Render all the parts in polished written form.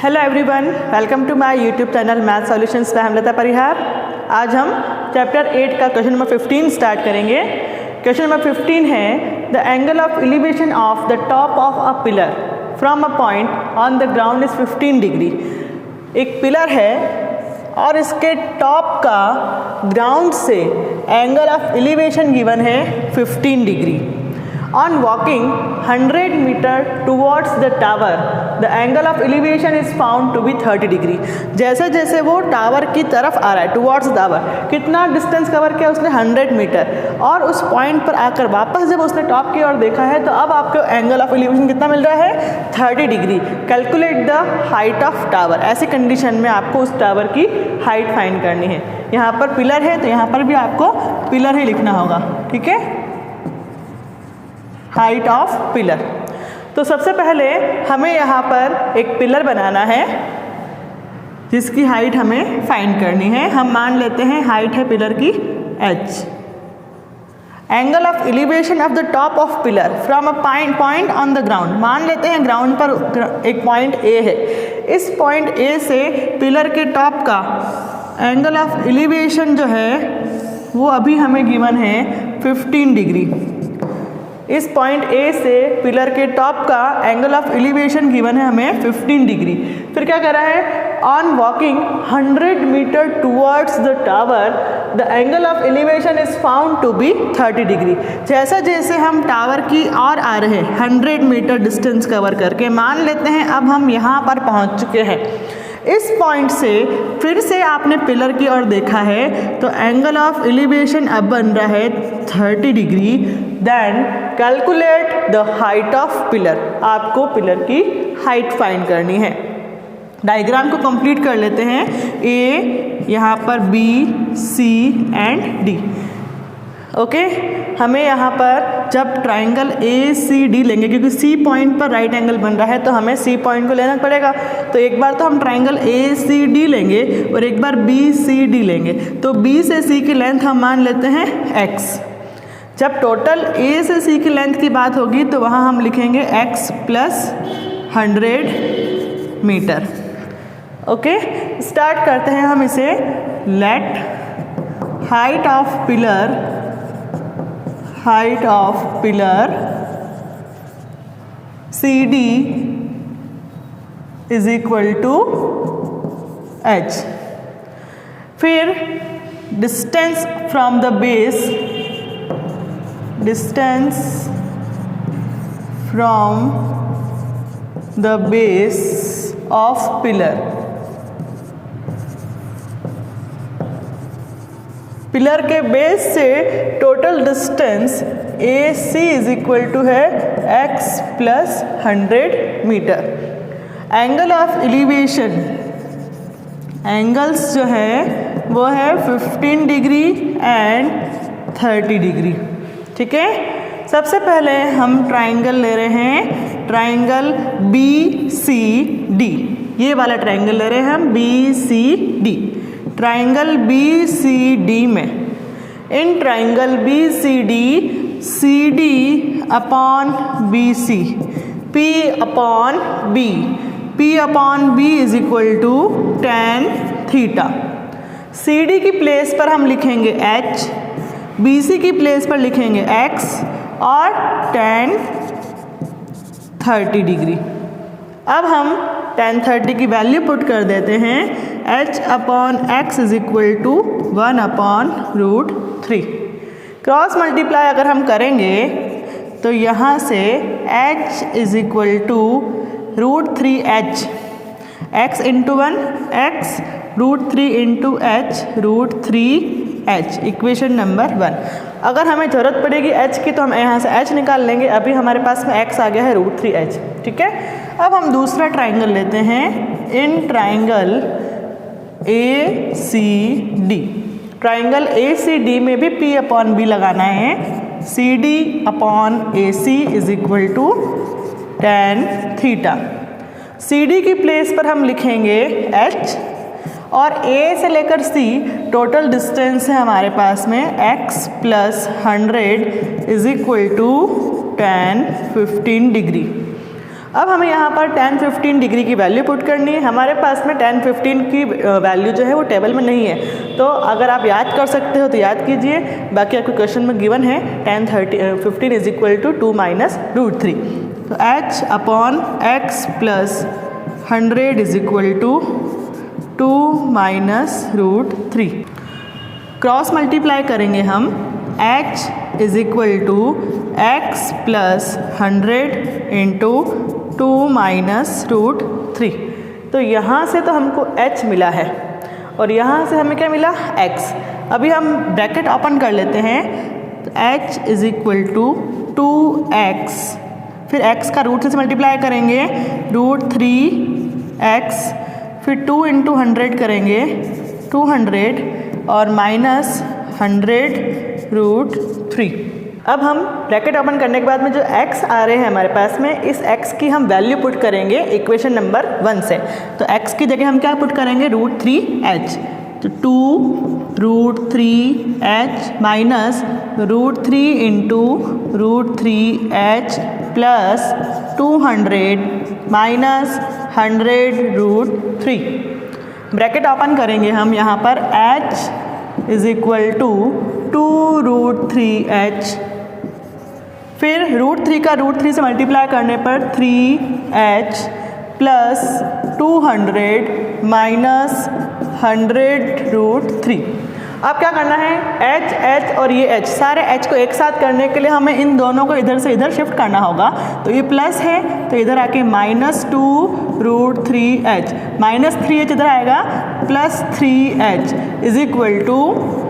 Hello everyone, welcome to my YouTube channel math solutions by Hemlata Parihar. आज हम chapter 8 का question number 15 start करेंगे। Question number 15 है the angle of elevation of the top of a pillar from a point on the ground is 15 degree. एक pillar है और इसके top का ग्राउंड से एंगल ऑफ एलिवेशन गिवन है 15 degree. On walking 100 meter towards the tower, the angle of elevation is found to be 30 degree। जैसे जैसे वो टावर की तरफ आ रहा है टुवर्ड्स टावर, कितना डिस्टेंस कवर किया उसने 100 मीटर, और उस पॉइंट पर आकर वापस जब उसने टॉप की ओर देखा है तो अब आपको एंगल ऑफ एलिवेशन कितना मिल रहा है 30 degree. Calculate the height of tower. ऐसी कंडीशन में आपको उस टावर की हाइट फाइंड करनी है। यहाँ पर पिलर है तो यहाँ पर भी आपको पिलर ही लिखना होगा, ठीक है। Height of pillar. तो सबसे पहले हमें यहाँ पर एक पिलर बनाना है जिसकी हाइट हमें फाइंड करनी है। हम मान लेते हैं हाइट है पिलर की h। Angle of elevation of the top of pillar from a point on the ground. मान लेते हैं ग्राउंड पर एक पॉइंट A है। इस पॉइंट A से पिलर के टॉप का एंगल ऑफ एलिवेशन जो है वो अभी हमें गिवन है 15 डिग्री। इस पॉइंट A से पिलर के टॉप का एंगल ऑफ एलिवेशन गिवन है हमें 15 डिग्री। फिर क्या करा है, on walking 100 meter towards the tower the angle of elevation is found to be 30 degree. जैसा जैसे हम टावर की ओर आ रहे हैं 100 मीटर डिस्टेंस कवर करके, मान लेते हैं अब हम यहाँ पर पहुँच चुके हैं। इस पॉइंट से फिर से आपने पिलर की ओर देखा है तो एंगल ऑफ एलिवेशन अब बन रहा है 30 degree. Then calculate the height of pillar. आपको पिलर की हाइट फाइंड करनी है। डायग्राम को कंप्लीट कर लेते हैं। ए, यहाँ पर B, C and D। Okay, हमें यहाँ पर जब ट्राइंगल ACD लेंगे, क्योंकि C पॉइंट पर राइट एंगल बन रहा है तो हमें C पॉइंट को लेना पड़ेगा। तो एक बार तो हम ट्राइंगल ACD लेंगे और एक बार BCD लेंगे। तो B से C की लेंथ हम मान लेते हैं x। जब टोटल A से C की लेंथ की बात होगी तो वहाँ हम लिखेंगे x plus 100 meter. Okay, start करते हैं हम इसे। Let height of pillar CD is equal to h। फिर distance from the base, of pillar. Pillar के बेस से total distance AC is equal to है x plus 100 meter. Angle of elevation, angles जो है वो है 15 डिग्री एंड 30 डिग्री, ठीक है। सबसे पहले हम ट्राइंगल ले रहे हैं, ट्राइंगल BCD। ये वाला ट्राइंगल ले रहे हैं हम BCD। ट्राइंगल BCD में, in triangle BCD CD upon BC, P upon B is equal to tan theta. CD की प्लेस पर हम लिखेंगे h, BC की प्लेस पर लिखेंगे x और tan 30 डिग्री। अब हम tan 30 की वैल्यू पुट कर देते हैं। h upon x is equal to 1 upon √3। Cross multiply अगर हम करेंगे तो यहाँ से h is equal to √3h, x into 1 x, √3 into h, √3h, equation number 1। अगर हमें ज़रूरत पड़ेगी h की तो हम यहाँ से h निकाल लेंगे। अभी हमारे पास में x आ गया है √3h, ठीक है। अब हम दूसरा ट्राइंगल लेते हैं। In triangle ACD, triangle ACD में भी P अपॉन B लगाना है। CD upon AC is equal to tan theta. CD की प्लेस पर हम लिखेंगे h और A से लेकर C टोटल डिस्टेंस है हमारे पास में x plus 100 is equal to tan 15 degree. अब हमें यहाँ पर 10-15 डिग्री की वैल्यू पुट करनी है। हमारे पास में 10-15 की वैल्यू जो है वो टेबल में नहीं है, तो अगर आप याद कर सकते हो तो याद कीजिए, बाकी आपके क्वेश्चन में गिवन है 10-15 इज इक्वल टू 2 माइनस √3। तो h upon x plus 100 is equal to 2 minus √3। Cross multiply करेंगे हम, h is equal to x plus 100 into 2 minus √3। तो यहाँ से तो हमको h मिला है और यहाँ से हमें क्या मिला, x। अभी हम ब्रैकेट ओपन कर लेते हैं, तो h is equal to 2x, फिर x का रूट से मल्टीप्लाई करेंगे √3x, फिर 2 इंटू 100 करेंगे 200 और माइनस 100 √3। अब हम ब्रैकेट ओपन करने के बाद में जो x आ रहे हैं हमारे पास में, इस x की हम वैल्यू पुट करेंगे इक्वेशन नंबर 1 से। तो x की जगह हम क्या पुट करेंगे, √3h, तो 2 √3h minus √3 into √3h plus 200 minus 100 √3। Bracket open करेंगे हम यहाँ पर, h is equal to 2 √3h, फिर √3 का √3 से मल्टीप्लाई करने पर 3h प्लस 200 माइनस 100 √3। अब क्या करना है, h और ये h, सारे h को एक साथ करने के लिए हमें इन दोनों को इधर से इधर शिफ्ट करना होगा। तो ये प्लस है तो इधर आके माइनस 2 √3h, माइनस 3h इधर आएगा, plus 3h is equal to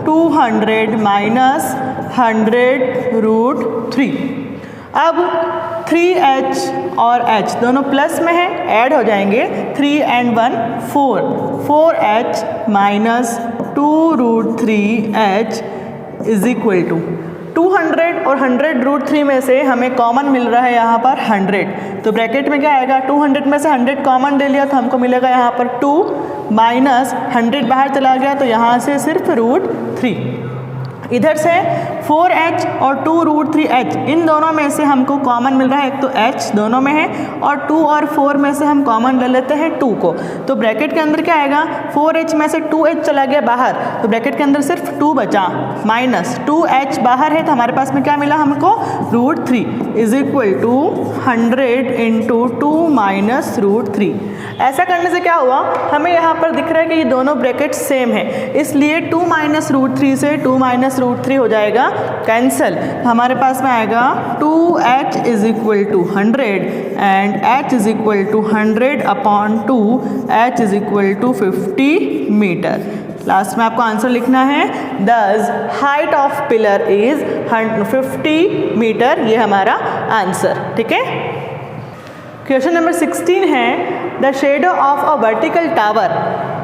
200 minus 100 √3। अब 3h और h दोनों प्लस में है, ऐड हो जाएंगे, 3 and 1 4h minus 2 √3h is equal to 200 और 100 √3 में से हमें कॉमन मिल रहा है यहाँ पर 100। तो ब्रैकेट में क्या आएगा, 200 में से 100 कॉमन ले लिया तो हमको मिलेगा यहाँ पर 2 माइनस 100 बाहर चला गया तो यहाँ से सिर्फ √3। इधर से 4h और 2 √3h, इन दोनों में से हमको कॉमन मिल रहा है, एक तो h दोनों में है और 2 और 4 में से हम कॉमन ले लेते हैं 2 को। तो ब्रैकेट के अंदर क्या आएगा, 4h में से 2h चला गया बाहर तो ब्रैकेट के अंदर सिर्फ 2 बचा, माइनस 2h बाहर है तो हमारे पास में क्या मिला हमको, √3 is equal to 100 into 2 minus √3। ऐसा करने से क्या हुआ, हमें यहाँ पर दिख रहा है कि ये दोनों ब्रैकेट सेम है, इसलिए 2 माइनस √3 से 2 माइनस √3 हो जाएगा कैंसिल। हमारे पास में आएगा 2h is equal to 100 and h is equal to 100 upon 2, h is equal to 50 metre. Last में आपको आंसर लिखना है, thus height of pillar is 50 metre, ये हमारा आंसर। ठीक है, क्वेश्चन नंबर 16 है, the shadow of a vertical tower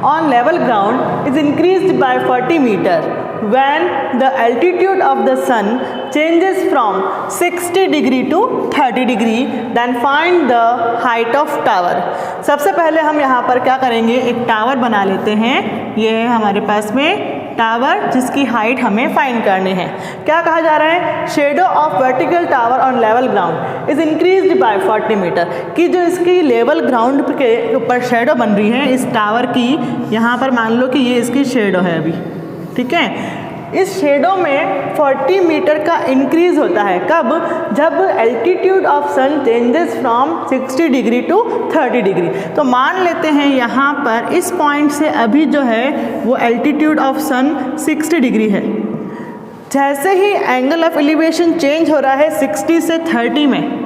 on level ground is increased by 40 metre when the altitude of the sun changes from 60 degree to 30 degree, then find the height of tower। सबसे पहले हम यहाँ पर क्या करेंगे, एक tower बना लेते हैं। ये है हमारे पास में टावर जिसकी हाइट हमें फाइंड करनी है। क्या कहा जा रहा है, shadow of vertical tower on level ground is increased by 40 metre, कि जो इसकी लेवल ग्राउंड के ऊपर शेडो बन रही है इस टावर की, यहाँ पर मान लो कि ये इसकी शेडो है अभी, ठीक है। इस शेडो में 40 मीटर का इंक्रीज होता है, कब, जब altitude of sun changes from 60 degree to 30 degree. तो मान लेते हैं यहाँ पर इस पॉइंट से अभी जो है वो एल्टीट्यूड ऑफ सन 60 डिग्री है। जैसे ही एंगल ऑफ एलिवेशन चेंज हो रहा है 60 से 30 में,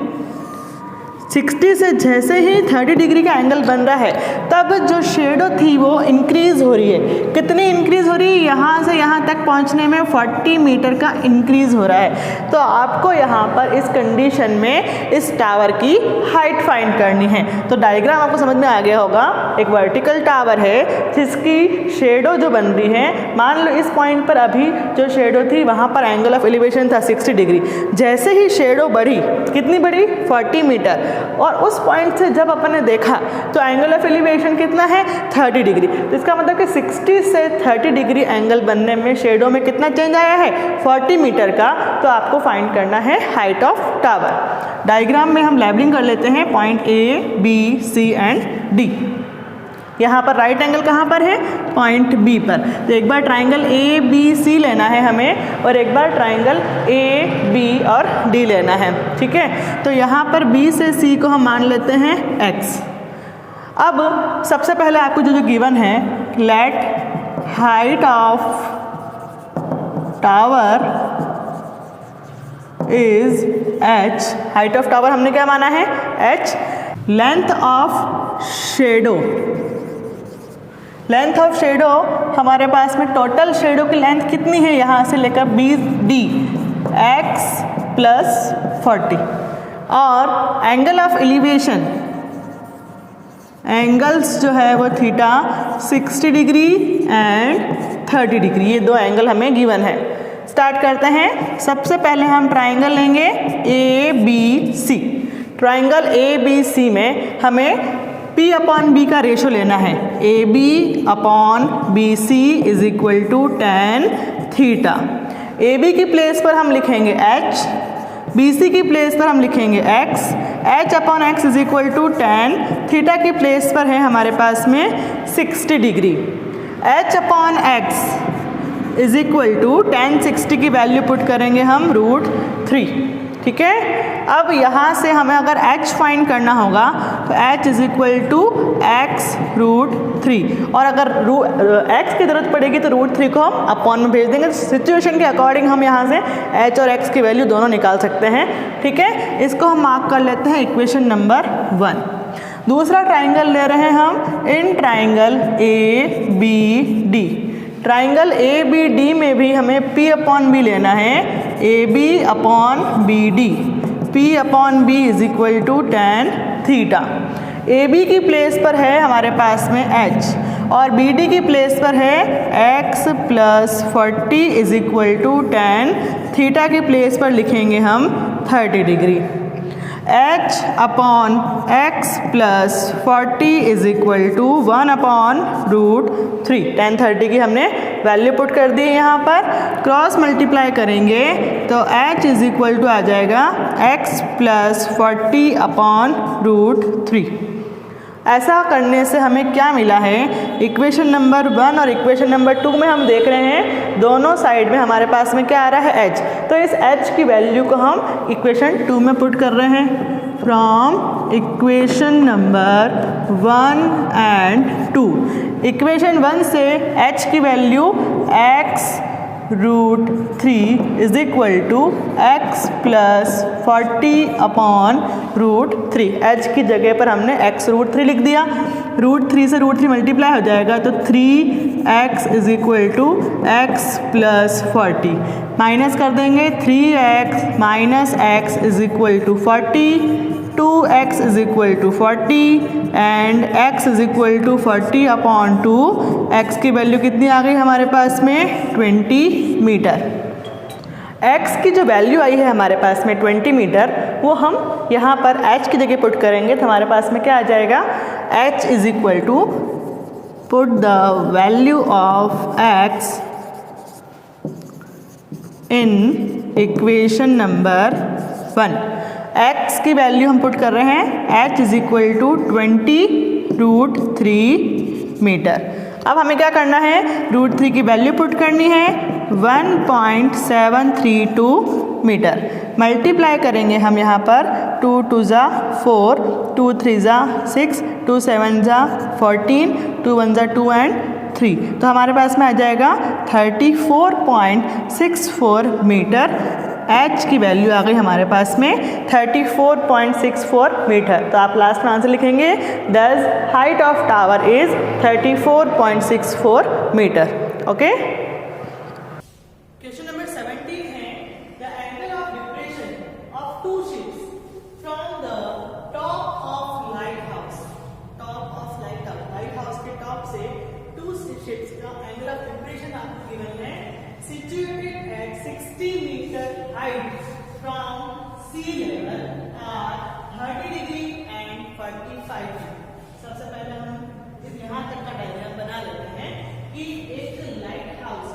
60 से जैसे ही 30 डिग्री का एंगल बन रहा है, तब जो शेडो थी वो इंक्रीज़ हो रही है। कितनी इंक्रीज़ हो रही है, यहाँ से यहाँ तक पहुँचने में 40 मीटर का इंक्रीज़ हो रहा है। तो आपको यहाँ पर इस कंडीशन में इस टावर की हाइट फाइंड करनी है। तो डायग्राम आपको समझ में आ गया होगा, एक वर्टिकल टावर है जिसकी शेडो जो बन रही है, मान लो इस पॉइंट पर अभी जो शेडो थी वहाँ पर एंगल ऑफ एलिवेशन था 60 डिग्री। जैसे ही शेडो बढ़ी, कितनी बढ़ी, 40 मीटर, और उस पॉइंट से जब अपन ने देखा तो एंगल ऑफ एलिवेशन कितना है, 30 डिग्री। तो इसका मतलब कि 60 से 30 डिग्री एंगल बनने में शेडो में कितना चेंज आया है, 40 मीटर का। तो आपको फाइंड करना है हाइट ऑफ टावर। डायग्राम में हम लेबलिंग कर लेते हैं point A, B, C and D. यहाँ पर राइट एंगल कहाँ पर है? पॉइंट बी पर। तो एक बार ट्राइंगल ए बी सी लेना है हमें और एक बार ट्राइंगल ए बी और डी लेना है, ठीक है। तो यहाँ पर बी से सी को हम मान लेते हैं x। अब सबसे पहले आपको जो गिवन है, late height of tower is h। Height of tower हमने क्या माना है? h। Length of shadow, length of shadow हमारे पास में टोटल शेडो की लेंथ कितनी है यहाँ से लेकर बी डी, x प्लस 40। और एंगल ऑफ एलिवेशन, एंगल्स जो है वो थीटा 60 डिग्री एंड 30 डिग्री, ये दो एंगल हमें गिवन है। स्टार्ट करते हैं। सबसे पहले हम ट्राइंगल लेंगे A B C. Triangle A B C में हमें P अपॉन बी का रेशो लेना है। A B upon B C is equal to tan theta. A B की प्लेस पर हम लिखेंगे h, बी सी की प्लेस पर हम लिखेंगे x। h upon x is equal to tan theta की प्लेस पर है हमारे पास में 60 degree. h upon x is equal to tan 60 की वैल्यू पुट करेंगे हम √3, ठीक है। अब यहाँ से हमें अगर h फाइंड करना होगा तो h is equal to x √3, और अगर x की ज़रूरत पड़ेगी तो √3 को हम अपॉन में भेज देंगे। सिचुएशन के अकॉर्डिंग हम यहाँ से h और x की वैल्यू दोनों निकाल सकते हैं, ठीक है। इसको हम मार्क कर लेते हैं इक्वेशन नंबर 1। दूसरा ट्राइंगल ले रहे हैं हम in triangle A B D. Triangle A B D में भी हमें P अपॉन बी लेना है, A B upon B D. P upon B is equal to tan theta. A B की प्लेस पर है हमारे पास में h और बी डी की प्लेस पर है x plus 40 is equal to tan theta की प्लेस पर लिखेंगे हम 30 degree. h upon x plus 40 is equal to 1 upon √3। tan 30 की हमने वैल्यू पुट कर दी है यहाँ पर। क्रॉस मल्टीप्लाई करेंगे तो h इज इक्वल टू आ जाएगा x प्लस 40 अपॉन √3। ऐसा करने से हमें क्या मिला है? इक्वेशन नंबर 1 और इक्वेशन नंबर 2 में हम देख रहे हैं दोनों साइड में हमारे पास में क्या आ रहा है? h। तो इस h की वैल्यू को हम इक्वेशन 2 में पुट कर रहे हैं। From equation number 1 and 2, equation 1 से h की value x √3 is equal to x plus 40 upon √3। h की जगह पर हमने x √3 लिख दिया। √3 से √3 मल्टीप्लाई हो जाएगा तो 3x is equal to x plus 40। Minus कर देंगे 3x minus x is equal to 40, 2x is equal to 40 and x is equal to 40 upon 2। x की वैल्यू कितनी आ गई हमारे पास में? 20 मीटर। x की जो वैल्यू आई है हमारे पास में 20 मीटर, वो हम यहाँ पर h की जगह पुट करेंगे तो हमारे पास में क्या आ जाएगा? h is equal to, put the value of x in equation number 1। x की वैल्यू हम पुट कर रहे हैं h is equal to 20 √3 metre. अब हमें क्या करना है? √3 की वैल्यू पुट करनी है 1.732 मीटर। मल्टीप्लाई करेंगे हम यहाँ पर 2 2 ज़ा 4, 2 3 ज़ा 6, 2 7 ज़ा 14, 2 1 ज़ा 2 एंड 3। तो हमारे पास में आ जाएगा 34.64 मीटर। h की वैल्यू आ गई हमारे पास में 34.64 मीटर। तो आप लास्ट में आंसर लिखेंगे thus height of tower is 34.64 metre. Okay, question number 17 है the angle of depression of two ships from the top of light house. Top of light house के टॉप से टू शिप्स का angle of depression आपको given है। situated at 60 meter height from sea level are 30 degree and 45 degree। सबसे पहले हम यहाँ तक का डायग्राम बना लेते हैं कि एक लाइट हाउस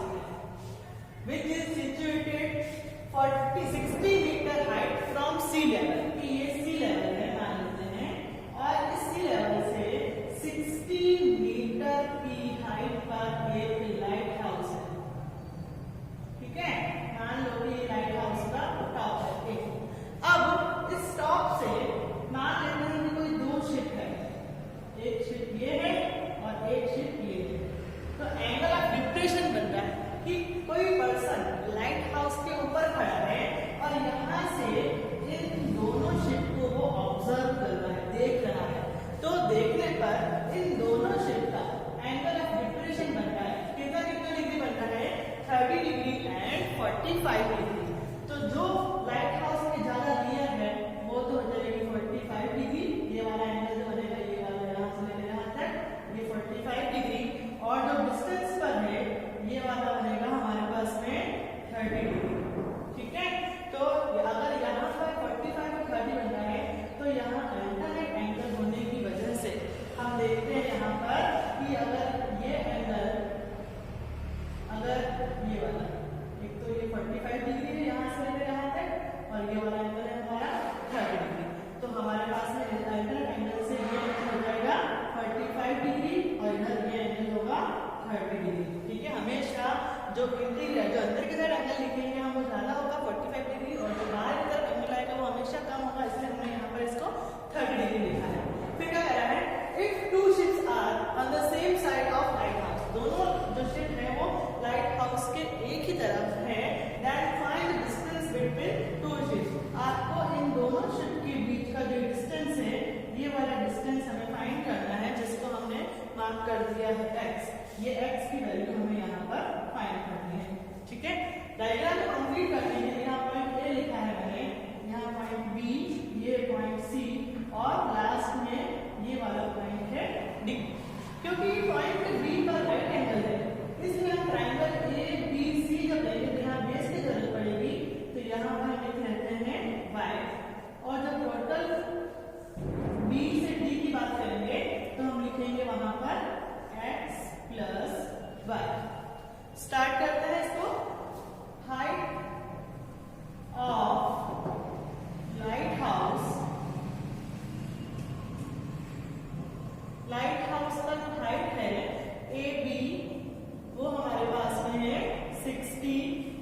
45 डिग्री। तो जो लाइट हाउस के ज्यादा नियर है वो तो हो जाएगी 45 डिग्री। ये वाला एंगल जो बनेगा ये वाला यहाँ से लेकर यहाँ तक ये 45 डिग्री, और जो डिस्टेंस पर है ये वाला बनेगा हमारे पास में 30 डिग्री। ठीक है, तो अगर यहाँ पर 45 और 30 बन रहा है तो यहाँ अल्टरनेट एंगल होने की वजह से हम देखते हैं यहाँ पर कि अगर ये एंगल, अगर ये वाला, एक तो ये 45 डिग्री है यहाँ से लेकर यहाँ तक, और ये वाला एंगल है हमारा 30 डिग्री, तो हमारे पास में अल्टरनेट एंगल से ये एंगल हो जाएगा 45 डिग्री और इधर ये एंगल होगा 30 डिग्री। ठीक है, हमेशा जो इंटीरियर, जो अंदर की साइड एंगल लिखेंगे हम वो ज्यादा होगा 45 डिग्री, और जो बाहर की तरफ एंगल आएगा वो हमेशा कम होगा, इसलिए हमने यहाँ पर इसको 30 डिग्री लिखा है। फिर क्या कह रहा है, if two ships are on the same side of light house, दोनों जो शिप है वो लाइट हाउस के एक ही तरफ है, then find distance between two ships. आपको इन दोनों शिप के बीच का जो डिस्टेंस है ये वाला डिस्टेंस हमें फाइंड करना है, जिसको हमने मार्क कर दिया है x। ये x की वैल्यू हमें यहाँ पर फाइंड करनी है। ठीक है, डायग्राम कंप्लीट करने के लिए यहाँ पॉइंट A लिखा है मैंने, यहाँ पॉइंट B, ये पॉइंट C, और लास्ट में ये वाला पॉइंट है D। क्योंकि पॉइंट B पर राइट एंगल है, इसलिए हम ट्रायंगल ABC जब लेंगे तो यहाँ बेस की जरूरत पड़ेगी, तो यहाँ पर लिख लेते हैं y, और जब टोटल B से D की बात करेंगे तो हम लिखेंगे वहां पर x प्लस y। स्टार्ट करते हैं इसको। Height of light house, light house का जो हाइट है AB वो हमारे पास में है 60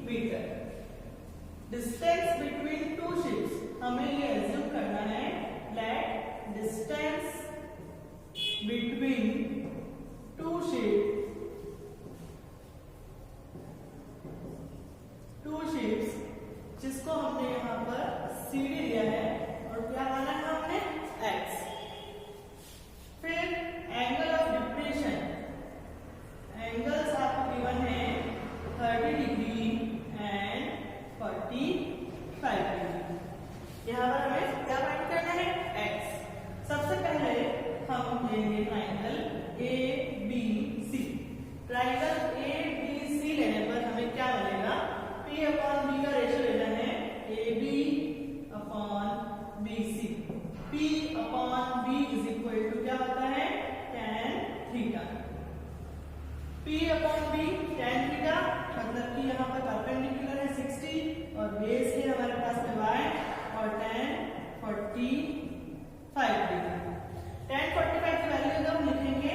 मीटर। डिस्टेंस बिटवीन टू शिप्स, हमें ये एज्यूम करना है that distance between two ships, जिसको हमने यहाँ पर CD लिया है और क्या माना है हमने x। फिर एंगल ऑफ डिप्रेशन, एंगल्स आपको गिवन है 30 डिग्री एंड 45 डिग्री। यहाँ पर हमें क्या फाइंड करना है x। सबसे पहले हम लेंगे ट्राइंगल ABC। ट्राइंगल ABC लेने पर हमें क्या मिलेगा, P अपॉन B का रेशियो लेना है AB upon BC। P upon B is equal to क्या होता है, tan theta. P upon B tan theta मतलब कि यहाँ पर परपेंडिकुलर है 60 और बेस है हमारे पास में y, और tan 45 डिग्री। tan 45 की वैल्यू जब हम लिखेंगे,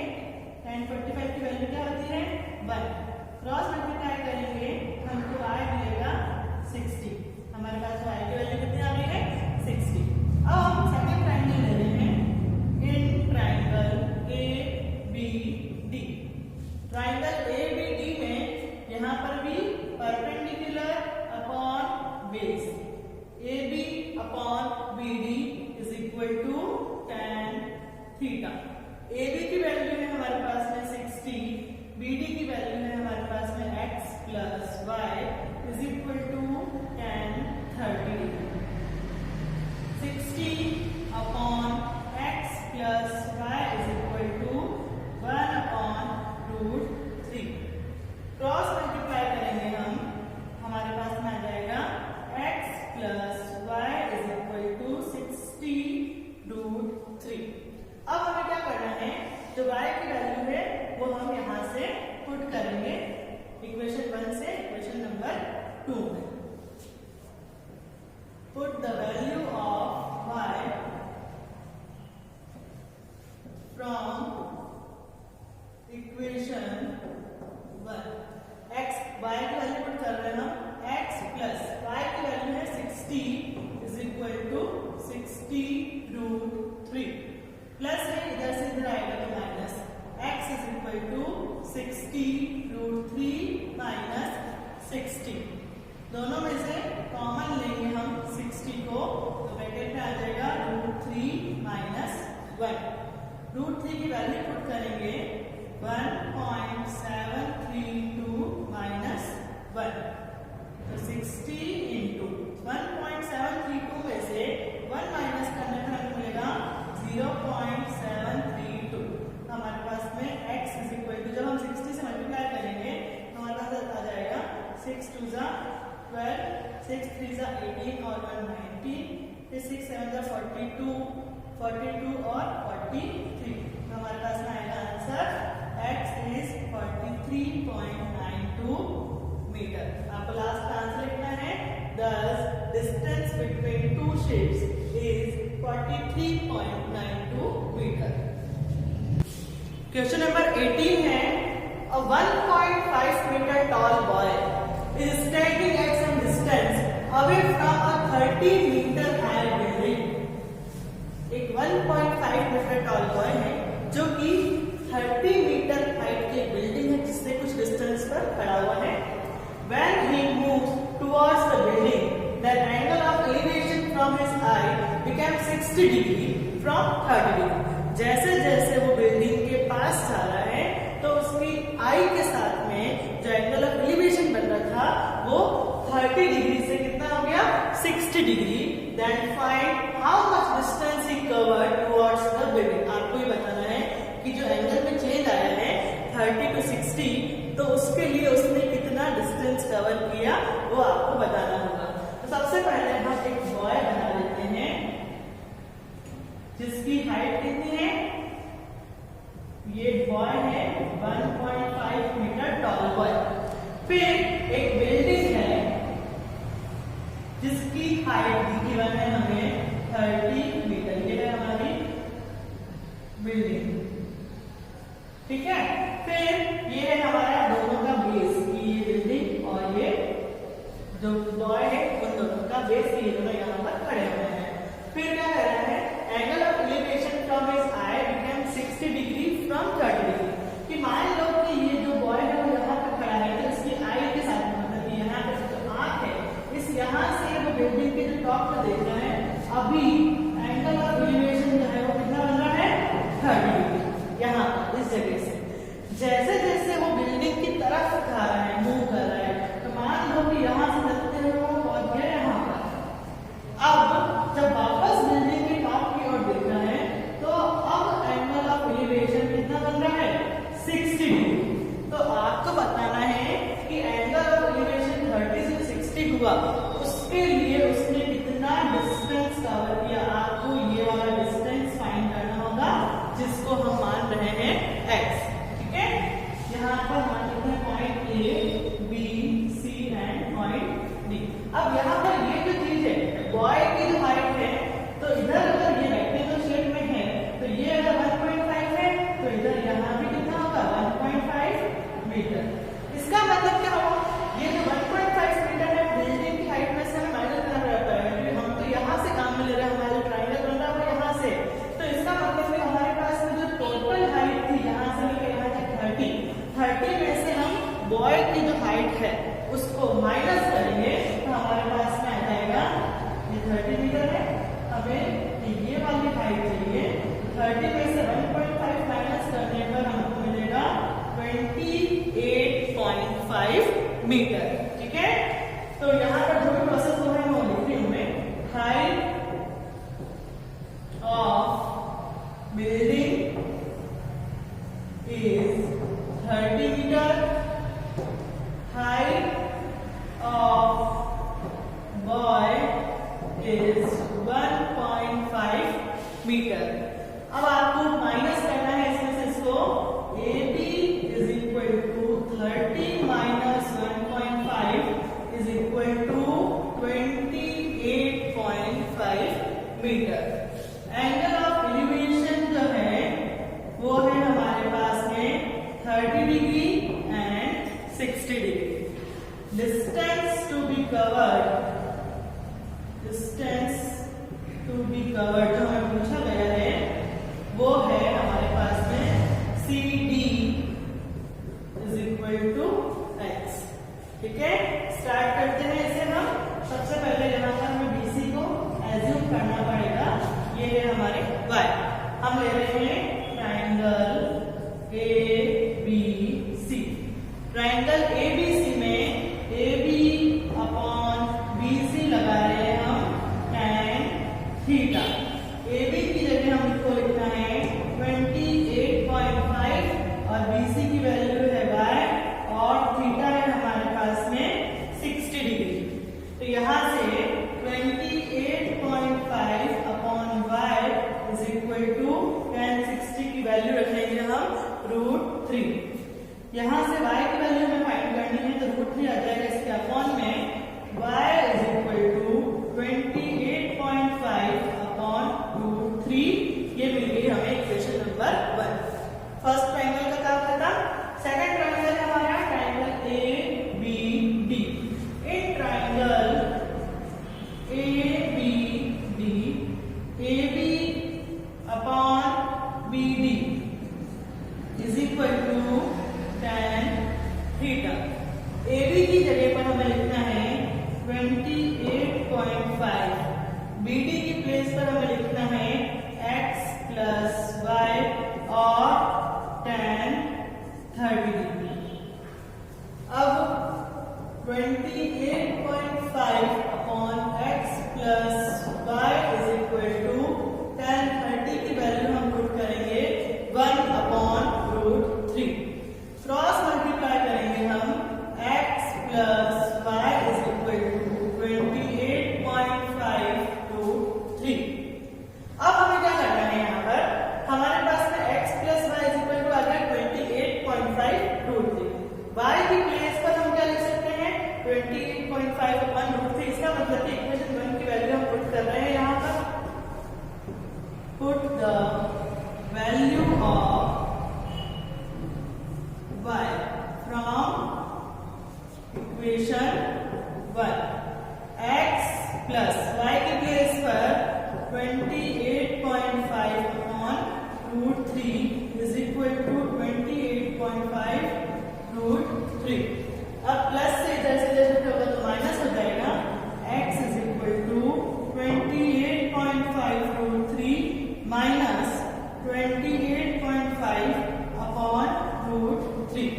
tan 45 की वैल्यू क्या होती है 1, क्रॉस मल्टीप्लाई करेंगे हमको y मिलेगा 60। हमारे पास y की वैल्यू कितनी आ गई है 60। अब हम सेकंड ट्रायंगल ले रहे हैं in triangle ABD। Triangle ABD में यहाँ पर भी perpendicular upon base, AB upon BD is equal to tan theta. AB की वैल्यू है हमारे पास में 60, BD की वैल्यू है हमारे पास में x plus y is equal to tan 30। 60 upon x plus y is equal to 1 upon √3। Cross multiply करेंगे हम, हमारे पास में आ जाएगा x plus y is equal to 60√3। अब हमें क्या करना है, जो y की वैल्यू है वो हम यहाँ से पुट करेंगे इक्वेशन 1 से इक्वेशन नंबर 2 में। Put the value of y from equation 1। x, y की वैल्यू पुट कर रहे हैं हम, x प्लस y की वैल्यू है 60 इज इक्वल टू 60√3। प्लस है इधर से इधर आएगा तो minus, x is equal to 60√3 minus 60। दोनों में से कॉमन लेंगे हम 60 को, तो ब्रैकेट में आ जाएगा √3 माइनस 1। √3 की वैल्यू पुट करेंगे 1.732 माइनस 1, तो 60 इंटू 1.732 में से 1 माइनस करने पर हमें मिलेगा 0.732। हमारे पास में x इज इक्वल टू, जब हम 60 से मल्टीप्लाई करेंगे तो हमारे पास आ जाएगा 6 2 जा 12, 6 3 जा 18 और 1 19, फिर 6 7 जा 42 और 43। हमारे पास में आएगा आंसर x इज 43.92 मीटर। आपको लास्ट आंसर लिखना है, thus distance between two ships is 43.92 metre. Question number 18 है, a 1.5 meter tall boy is standing at some distance away from a 30 meter high building। एक 1.5 मीटर टॉल बॉय है जो कि 30 metre height की building है जिससे कुछ डिस्टेंस पर खड़ा हुआ है। When he moves towards the building, the angle of elevation from his eye became 60 degree from 30 degree। जैसे जैसे वो बिल्डिंग के पास जा रहा है तो उसकी आई के साथ में जो एंगल ऑफ एलिवेशन बन रहा था वो 30 डिग्री से कितना हो गया 60 degree. Then find how much distance he covered towards the building। आपको ये बताना है कि जो एंगल में चेंज आया है 30 to 60, तो उसके लिए उसने कितना डिस्टेंस कवर किया वो आपको बताना होगा। तो सबसे पहले हम एक बॉय बना लेते हैं जिसकी हाइट कितनी है, ये बॉय है 1.5 मीटर टॉल बॉय। फिर एक बिल्डिंग है जिसकी हाइट गिवन है हमें 30 मीटर, ये है हमारी बिल्डिंग, ठीक है। फिर ये है हमारा दोनों का बेस, ये बिल्डिंग और ये जो बॉय है उन दोनों का बेस, ये दोनों यहाँ पर खड़े हुए हैं। फिर क्या कह रहा है, angle of elevation from his I become 60 degree from 30 degree. कि मान लो कि ये जो बॉय है वो यहाँ पर खड़ा है तो इसकी आई के साथ मतलब यहाँ पर जो आंख है इस यहाँ से वो बिल्डिंग के जो टॉप पर देख रहा है, अभी एंगल ऑफ एलिवेशन जो है वो कितना बन रहा है 30 डिग्री यहाँ इस जगह से। जैसे जैसे वो बिल्डिंग की तरफ जा रहा है, मूव कर रहा है, तो मान लो कि यहाँ से चलते हुए वो पहुंच गया यहाँ पर। अब जब वापस बिल्डिंग के टॉप की ओर देख रहा है तो अब एंगल ऑफ एलिवेशन कितना बन रहा है 60 डिग्री। तो आपको बताना है कि एंगल ऑफ एलिवेशन 30 से 60 हुआ, उसके लिए उसने कितना डिस्टेंस कवर किया। आपको ये वाला डिस्टेंस फाइंड करना होगा जिसको हम मान रहे हैं x, ठीक है। यहाँ पर मान लेते हैं point A, B, C and point D। अब यहाँ पर ये जो चीज है बॉय की जो हाइट है, तो इधर अगर ये रेक्टेंगल शेप में है तो ये अगर 1.5 है तो इधर यहाँ भी कितना होगा 1.5 मीटर। इसका मतलब क्या होगा, ये जो 1.5 मीटर है बिल्डिंग की हाइट में से हमें माइनस करना पड़ता है क्योंकि हम तो यहाँ से काम में ले रहे हैं, हमारा जो ट्रायंगल बन रहा है वो यहाँ से। तो इसका मतलब है हमारे पास में जो टोटल हाइट थी यहाँ से लेकर यहाँ तक 30 में से हम बॉय की जो हाइट है उसको माइनस करेंगे तो हमारे पास में आ जाएगा ये 30 मीटर है, हमें ये वाली हाइट चाहिए। 30 में से 1.5 माइनस करने पर हमको मिलेगा 28.5 मीटर, ठीक है। तो यहाँ पर जो भी प्रोसेस हो रहा है वो लिख रही हूँ मैं, height of building is 30 meter, height of boy is 1.5 meter। अब आपको माइनस करना है इसमें से इसको, AB is equal to 30 minus 1.5 is equal to 28.5 meter। Angle of elevation जो है वो है हमारे पास में 30 degree and 60 degree. Distance to be covered जो हमें पूछा गया है वो है हमारे पास में CD is equal to x, ठीक है। स्टार्ट करते हैं इसे हम। सबसे पहले यहाँ पर हमें BC को एज्यूम करना पड़ेगा, ये है हमारे y। हम ले रहे हैं ट्रायंगल ABC। ट्रायंगल ABC में AB अपॉन वैल्यू रखेंगे हम √3। यहाँ से y की वैल्यू हमें फाइंड करनी है, तो √3 आ जाएगा इसके अपॉन में y is equal to 28.5 upon √3। ये मिल गई हमें इक्वेशन नंबर 1। फर्स्ट ट्रायंगल का काम खत्म। सेकंड ट्रायंगल हमारा triangle ABD। In triangle ABD AB upon BD is equal to tan theta. AB की जगह पर हमें लिखना है 28.5, BD की प्लेस पर हमें लिखना है x प्लस y और tan 30 डिग्री। अब 28.5 upon x plus y is equal to tan 30 की वैल्यू हम पुट करेंगे 1 अपॉन √3। क्रॉस मल्टीप्लाई करेंगे हम x plus y is equal to 28.5 √3। अब हमें क्या करना है, यहाँ पर हमारे पास में x plus y is equal to आ गया 28.5 √3। y की प्लेस पर हम क्या लिख सकते हैं 28.5 अपॉन √3। इसका मतलब कि इक्वेशन 1 की वैल्यू हम पुट कर रहे हैं यहाँ पर। Put the value of y from equation 1। x plus y की प्लेस पर 28.5 अपॉन √3 इज इक्वल टू 28.5 √3। अब प्लस से इधर से शिफ्ट होगा तो माइनस हो जाएगा। x is equal to 28.5 √3 minus 28.5 upon √3।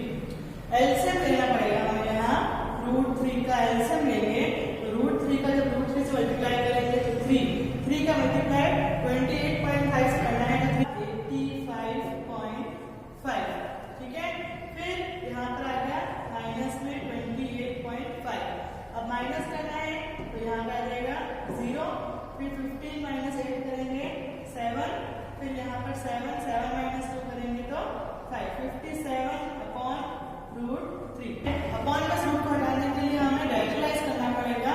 LCM लेना पड़ेगा हमें यहाँ। √3 का एलसीएम लेंगे तो √3 का जब √3 से मल्टीप्लाई करेंगे तो 3 का मल्टीप्लाई 28.5 से करना है तो 85.5। ठीक है, फिर यहाँ पर आ गया माइनस में 28.5। अब माइनस करना है तो यहाँ पे आ जाएगा 0, फिर 15 माइनस 8 करेंगे 7, फिर यहाँ पर 7 माइनस 2 करेंगे तो 5। 57 अपॉन √3। अपॉन का रूट को हटाने के लिए हमें रेगुलराइज करना पड़ेगा।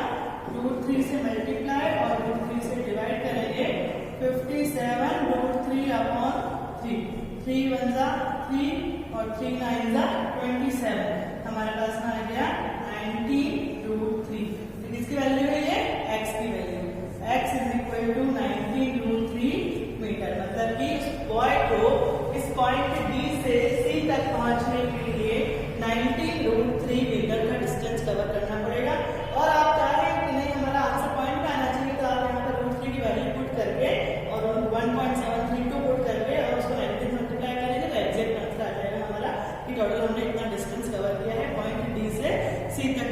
√3 से मल्टीप्लाई और √3 से डिवाइड करेंगे। 57 √3 अपॉन 3। 3 1 जा 3 और 3 9 जा 27। हमारे पास में आ गया 19√3। किसकी वैल्यू है ये? x की value. x is equal to 19√3 metre. मतलब कि इस बॉय को इस पॉइंट D से C तक पहुंचने के लिए 19√3 मीटर का डिस्टेंस कवर करना पड़ेगा। और आप चाह रहे हैं कि नहीं हमारा आंसर पॉइंट पे आना चाहिए, तो आप यहाँ पर √3 की वैल्यू पुट करके और 1.732 पुट करके और उसको 19 से मल्टीप्लाई करेंगे तो एग्जैक्ट आंसर आ जाएगा हमारा कि टोटल हमने इतना डिस्टेंस कवर किया है पॉइंट D से C तक।